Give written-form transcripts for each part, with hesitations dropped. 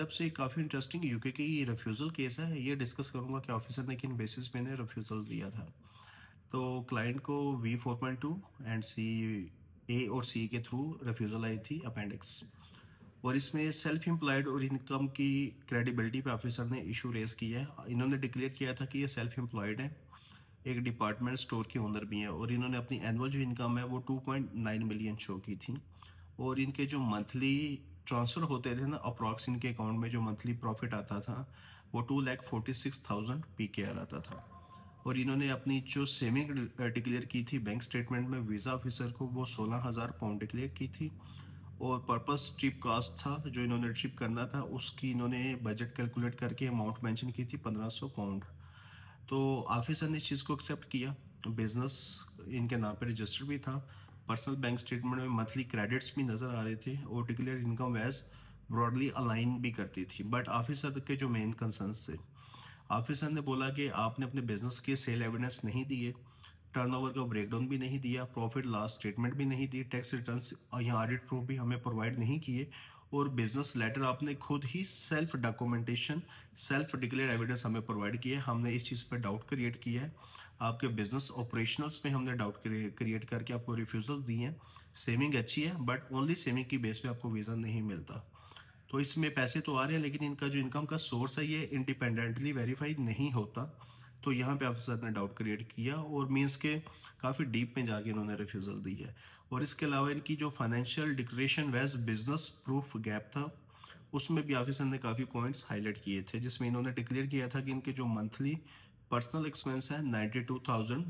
सबसे काफ़ी interesting UK की रिफ्यूज़ल केस है। ये डिस्कस करूँगा कि ऑफ़िसर ने किन बेसिस पे इन्हें रिफ्यूज़ल दिया था। तो क्लाइंट को वी 4.2 एंड सी ए और सी के थ्रू रिफ्यूज़ल आई थी अपेंडिक्स। और इसमें सेल्फ एम्प्लॉयड और इनकम की क्रेडिबिलिटी पे ऑफ़िसर ने इशू रेज़ किया है। इन्होंने डिक्लेयर किया था कि ये सेल्फ एम्प्लॉयड है, एक डिपार्टमेंट स्टोर के ओनर भी हैं और इन्होंने अपनी एनुअल जो इनकम है वो 2.9 मिलियन शो की थी। और इनके जो मंथली ट्रांसफ़र होते थे ना अप्रॉक्स इनके अकाउंट में जो मंथली प्रॉफिट आता था वो 2,46,000 PKR आता था। और इन्होंने अपनी जो सेविंग डिक्लेयर की थी बैंक स्टेटमेंट में वीज़ा ऑफिसर को वो 16,000 पाउंड डिक्लेयर की थी। और पर्पस ट्रिप कास्ट था जो इन्होंने ट्रिप करना था उसकी इन्होंने बजट कैलकुलेट करके अमाउंट मेंशन की थी 1500 पाउंड। तो ऑफिसर ने इस चीज़ को एक्सेप्ट किया। बिजनेस इनके नाम पे रजिस्टर भी था। पर्सनल बैंक स्टेटमेंट में मंथली क्रेडिट्स भी नज़र आ रहे थे और डिक्लेयर इनकम वैज ब्रॉडली अलाइन भी करती थी। बट ऑफिसर के जो मेन कंसर्न्स थे, ऑफिसर ने बोला कि आपने अपने बिजनेस के सेल एविडेंस नहीं दिए, टर्नओवर का ब्रेकडाउन भी नहीं दिया, प्रॉफिट लॉस स्टेटमेंट भी नहीं दी, टैक्स रिटर्न्स या ऑडिट प्रूफ भी हमें प्रोवाइड नहीं किए। और बिजनेस लेटर आपने खुद ही self documentation self declare evidence हमें प्रोवाइड किया है। हमने इस चीज़ पर डाउट क्रिएट किया है। आपके बिजनेस ऑपरेशनल्स में हमने डाउट क्रिएट करके आपको रिफ्यूज़ल दी है। सेविंग अच्छी है बट ओनली सेविंग की बेस पे आपको वीज़ा नहीं मिलता। तो इसमें पैसे तो आ रहे हैं लेकिन इनका जो इनकम का सोर्स है ये इंडिपेंडेंटली वेरीफाइड नहीं होता। तो यहाँ पे ऑफिसर ने डाउट क्रिएट किया और मीन्स के काफ़ी डीप में जाके इन्होंने रिफ्यूज़ल दी है। और इसके अलावा इनकी जो फाइनेंशियल डिक्लेरेशन वैज बिजनेस प्रूफ गैप था उसमें भी ऑफिसर ने काफ़ी पॉइंट्स हाईलाइट किए थे, जिसमें इन्होंने डिक्लेयर किया था कि इनके जो मंथली पर्सनल एक्सपेंस है 92,000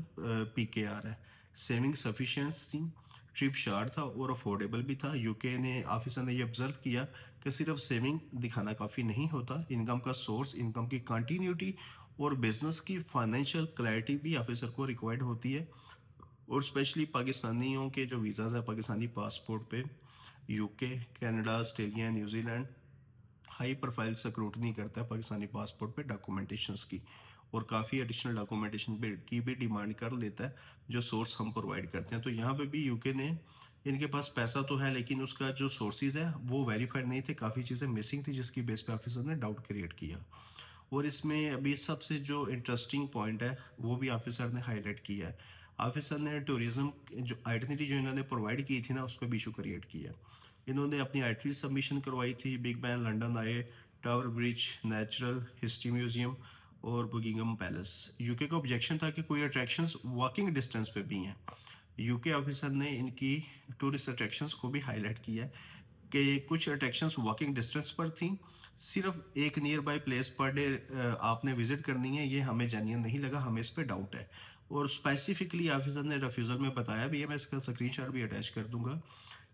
PKR है, सेविंग सफिशिएंट थी, ट्रिप शार्ट था और अफोर्डेबल भी था। यूके ने ऑफिसर ने ये ऑब्जर्व किया कि सिर्फ सेविंग दिखाना काफ़ी नहीं होता, इनकम का सोर्स, इनकम की कंटिन्यूटी और बिजनेस की फाइनेंशियल क्लैरिटी भी ऑफिसर को रिक्वायर्ड होती है। और स्पेशली पाकिस्तानियों के जो वीज़ाज़ है पाकिस्तानी पासपोर्ट पे UK, Canada, Australia, New Zealand high profile scrutiny करता है पाकिस्तानी पासपोर्ट पे डॉक्यूमेंटेशंस की। और काफ़ी एडिशनल डॉक्यूमेंटेशन की भी डिमांड कर लेता है जो सोर्स हम प्रोवाइड करते हैं। तो यहाँ पे भी यूके ने, इनके पास पैसा तो है लेकिन उसका जो सोर्सेज है वो वेरीफाइड नहीं थे, काफ़ी चीज़ें मिसिंग थी जिसकी बेस पे ऑफिसर ने डाउट क्रिएट किया। और इसमें अभी सबसे जो इंटरेस्टिंग पॉइंट है वो भी ऑफिसर ने हाईलाइट किया है। ऑफिसर ने टूरिज्म जो आइडेंटिटी जो इन्होंने प्रोवाइड की थी ना उस पर भी इशू क्रिएट किया। इन्होंने अपनी आइटरी सबमिशन करवाई थी, बिग बैन लंदन आए, tower bridge, natural history museum और बुकिंगम पैलेस। यूके का ऑब्जेक्शन था कि कोई अट्रैक्शंस वॉकिंग डिस्टेंस पे भी हैं। यूके ऑफिसर ने इनकी टूरिस्ट अट्रैक्शंस को भी हाईलाइट किया है कि कुछ अट्रैक्शंस वॉकिंग डिस्टेंस पर थी, सिर्फ एक near by place per day आपने विजिट करनी है, ये हमें जेन्युइन नहीं लगा, हमें इस पे डाउट है। और स्पेसिफिकली ऑफिसर ने रिफ्यूज़ल में बताया भी है, मैं इसका स्क्रीनशॉट भी अटैच कर दूंगा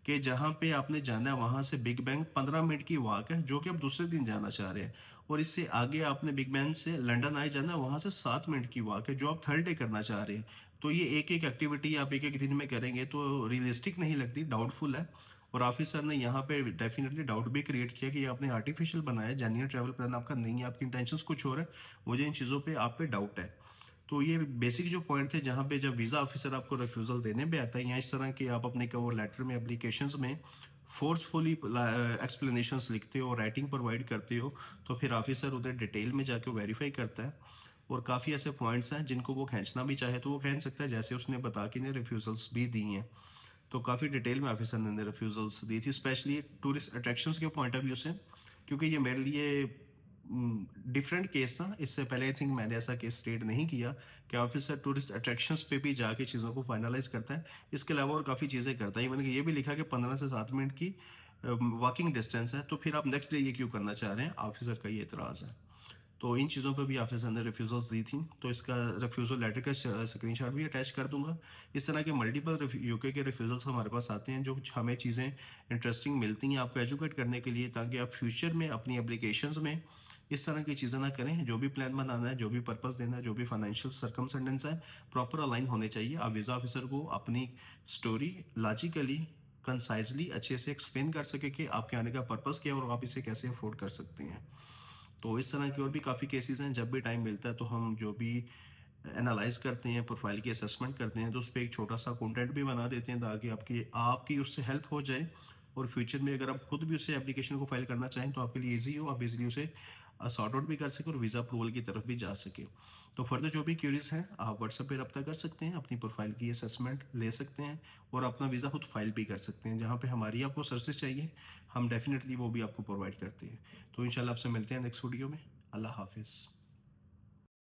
कि जहाँ पे आपने जाना है वहाँ से बिग बैंग 15 मिनट की वॉक है जो कि आप दूसरे दिन जाना चाह रहे हैं। और इससे आगे आपने बिग बैंग से लंदन आए जाना है वहाँ से 7 मिनट की वॉक है जो आप थर्ड डे करना चाह रहे हैं। तो ये एक एक एक्टिविटी आप एक एक दिन में करेंगे तो रियलिस्टिक नहीं लगती, डाउटफुल है। और ऑफिसर ने यहाँ पे डेफिनेटली डाउट भी क्रिएट किया कि ये आपने आर्टिफिशियल बनाया है, जेन्युइन ट्रैवल प्लान आपका नहीं है, आपकी इंटेंशंस कुछ और है, मुझे इन चीज़ों पे आप पे डाउट है। तो ये बेसिक जो पॉइंट थे जहाँ पे जब वीज़ा ऑफिसर आपको रिफ्यूज़ल देने पे आता है या इस तरह के आप अपने कवर लेटर में एप्लीकेशंस में फोर्सफुली एक्सप्लेनेशंस लिखते हो और राइटिंग प्रोवाइड करते हो तो फिर ऑफिसर उधर डिटेल में जाके वेरीफाई करता है। और काफ़ी ऐसे पॉइंट्स हैं जिनको वो खींचना भी चाहे तो वो खींच सकता है, जैसे उसने बता के ने रिफ्यूज़ल्स भी दी हैं। तो काफ़ी डिटेल में ऑफिसर ने रिफ्यूज़ल्स दी थी, स्पेशली टूरिस्ट अट्रैक्शंस के पॉइंट ऑफ व्यू से, क्योंकि ये मेरे लिए डिफरेंट केस था। इससे पहले आई थिंक मैंने ऐसा केस स्टेट नहीं किया कि ऑफिसर टूरिस्ट अट्रैक्शंस पे भी जाके चीज़ों को फाइनलाइज करता है। इसके अलावा और काफ़ी चीज़ें करता है। मैंने ये भी लिखा कि 15 से 7 मिनट की वॉकिंग डिस्टेंस है, तो फिर आप नेक्स्ट डे ये क्यों करना चाह रहे हैं, ऑफिसर का ये एतराज़ है। तो इन चीज़ों पे भी ऑफिसर ने रिफ्यूज़ल्स दी थी, तो इसका रिफ्यूज़ल लेटर का स्क्रीनशॉट भी अटैच कर दूंगा। इस तरह के मल्टीपल यूके के रिफ्यूज़ल्स हमारे पास आते हैं जो हमें चीज़ें इंटरेस्टिंग मिलती हैं आपको एजुकेट करने के लिए, ताकि आप फ्यूचर में अपनी एप्लीकेशंस में इस तरह की चीज़ें ना करें। जो भी प्लान बनाना है, जो भी पर्पस देना है, जो भी फाइनेंशियल सर्कमस्टेंसेस है, प्रॉपर अलाइन होने चाहिए। आप वीज़ा ऑफिसर को अपनी स्टोरी लॉजिकली कंसाइजली अच्छे से एक्सप्लेन कर सके कि आपके आने का पर्पस क्या है और आप इसे कैसे अफोर्ड कर सकते हैं। तो इस तरह की और भी काफ़ी केसेस हैं, जब भी टाइम मिलता है तो हम जो भी एनालाइज करते हैं, प्रोफाइल की असेसमेंट करते हैं, तो उस पे एक छोटा सा कंटेंट भी बना देते हैं ताकि आपकी आपकी उससे हेल्प हो जाए और फ्यूचर में अगर आप खुद भी उसे एप्लीकेशन को फाइल करना चाहें तो आपके लिए ईजी हो, आप इजीली उसे सॉर्ट आउट भी कर सकें और वीज़ा अप्रूवल की तरफ भी जा सकें। तो फर्दर जो भी क्यूरीज हैं आप व्हाट्सएप पे रब्ता कर सकते हैं, अपनी प्रोफाइल की असेसमेंट ले सकते हैं और अपना वीज़ा खुद फाइल भी कर सकते हैं। जहाँ पे हमारी आपको सर्विसेज चाहिए हम डेफिनेटली वो भी आपको प्रोवाइड करते हैं। तो इंशाल्लाह आपसे मिलते हैं नेक्स्ट वीडियो में। अल्लाह हाफिज़।